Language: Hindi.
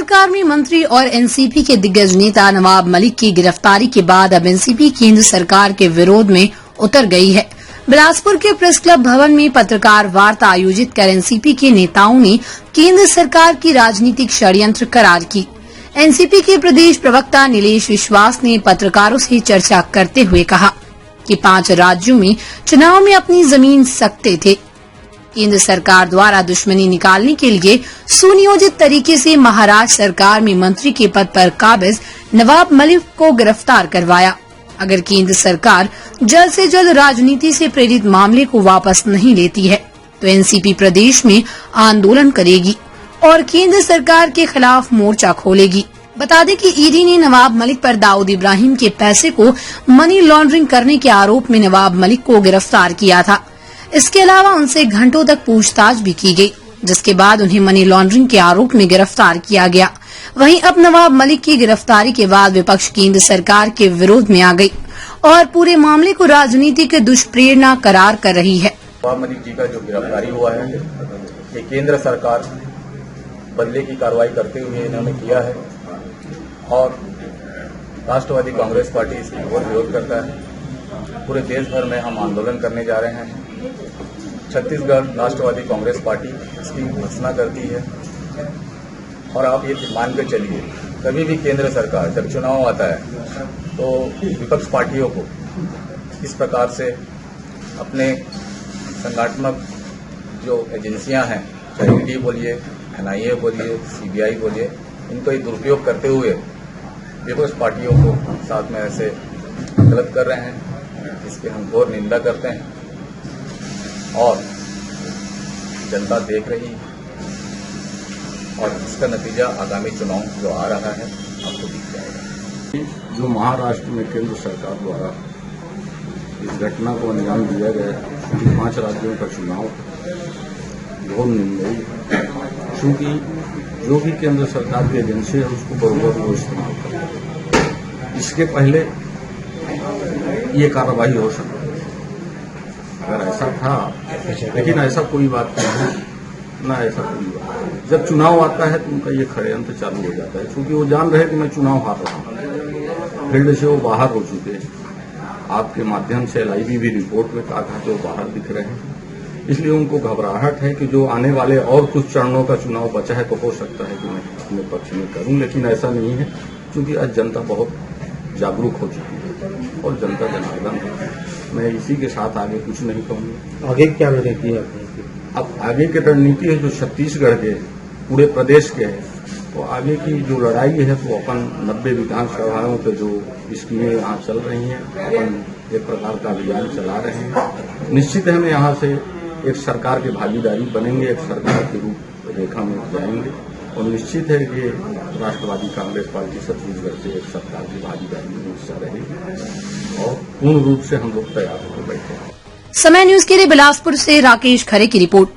सरकार में मंत्री और एनसीपी के दिग्गज नेता नवाब मलिक की गिरफ्तारी के बाद अब एनसीपी केंद्र सरकार के विरोध में उतर गई है। बिलासपुर के प्रेस क्लब भवन में पत्रकार वार्ता आयोजित कर एनसीपी के नेताओं ने केंद्र सरकार की राजनीतिक षड्यंत्र करार की। एनसीपी के प्रदेश प्रवक्ता नीलेश विश्वास ने पत्रकारों से चर्चा करते हुए कहा कि 5 राज्यों में चुनाव में अपनी जमीन सकते थे। केंद्र सरकार द्वारा दुश्मनी निकालने के लिए सुनियोजित तरीके से महाराष्ट्र सरकार में मंत्री के पद पर काबिज नवाब मलिक को गिरफ्तार करवाया। अगर केंद्र सरकार जल्द से जल्द राजनीति से प्रेरित मामले को वापस नहीं लेती है तो एनसीपी प्रदेश में आंदोलन करेगी और केंद्र सरकार के खिलाफ मोर्चा खोलेगी। बता दें कि ईडी ने नवाब मलिक पर दाऊद इब्राहिम के पैसे को मनी लॉन्ड्रिंग करने के आरोप में नवाब मलिक को गिरफ्तार किया था। इसके अलावा उनसे घंटों तक पूछताछ भी की गई, जिसके बाद उन्हें मनी लॉन्ड्रिंग के आरोप में गिरफ्तार किया गया। वहीं अब नवाब मलिक की गिरफ्तारी के बाद विपक्ष केंद्र सरकार के विरोध में आ गई और पूरे मामले को राजनीति के दुष्प्रेरणा करार कर रही है। नवाब मलिक जी का जो गिरफ्तारी हुआ है ये केंद्र सरकार बदले की कार्रवाई करते हुए इन्होंने किया है और राष्ट्रवादी कांग्रेस पार्टी इसकी घोर विरोध करता है। पूरे देश भर में हम आंदोलन करने जा रहे हैं। छत्तीसगढ़ राष्ट्रवादी कांग्रेस पार्टी इसकी घोषणा करती है और आप ये मान कर चलिए कभी भी केंद्र सरकार जब चुनाव आता है तो विपक्ष पार्टियों को इस प्रकार से अपने संगठनात्मक जो एजेंसियां हैं, चाहे ईडी बोलिए, एनआईए बोलिए, सीबीआई बोलिए, इनको दुरुपयोग करते हुए विपक्ष पार्टियों को साथ में ऐसे गलत कर रहे हैं। इसकी हम घोर निंदा करते हैं और जनता देख रही है और इसका नतीजा आगामी चुनाव जो आ रहा है आपको दिख जाएगा। जो महाराष्ट्र में केंद्र सरकार द्वारा इस घटना को अंजाम दिया गया कि 5 राज्यों का चुनाव घोर निंदनीय, क्योंकि जो भी केंद्र सरकार की एजेंसी है उसको बरोबर वो इस्तेमाल करते। इसके पहले ये कार्रवाई हो सकती है अगर ऐसा था, लेकिन ऐसा कोई बात नहीं है, ना ऐसा कोई बात। जब चुनाव आता है तो उनका ये षड्यंत्र चालू हो जाता है, क्योंकि वो जान रहे कि मैं चुनाव हार रहा हूँ। फील्ड से वो बाहर हो चुके हैं। आपके माध्यम से एलआईबी भी रिपोर्ट में कहा था कि वो बाहर दिख रहे हैं। इसलिए उनको घबराहट है कि जो आने वाले और कुछ चरणों का चुनाव बचा है तो हो सकता है कि मैं अपने पक्ष में करूं, लेकिन ऐसा नहीं है, क्योंकि आज जनता बहुत जागरूक हो चुकी है और जनता जनार्दन है। मैं इसी के साथ आगे कुछ नहीं कहूंगा। आगे क्या रणनीति है? अब आगे की रणनीति है जो छत्तीसगढ़ के पूरे प्रदेश के है, तो आगे की जो लड़ाई है तो अपन 90 विधानसभाओं पे जो स्कीमें यहाँ चल रही हैं, अपन एक प्रकार का अभियान चला रहे हैं। निश्चित है हम यहाँ से एक सरकार की भागीदारी बनेंगे, एक सरकार के रूप रेखा में जाएंगे और निश्चित है कि राष्ट्रवादी कांग्रेस पार्टी छत्तीसगढ़ से एक सरकार की भागीदारी में हिस्सा रहेगी और पूर्ण रूप से हम लोग तैयार होकर बैठे हैं। समय न्यूज के लिए बिलासपुर से राकेश खरे की रिपोर्ट।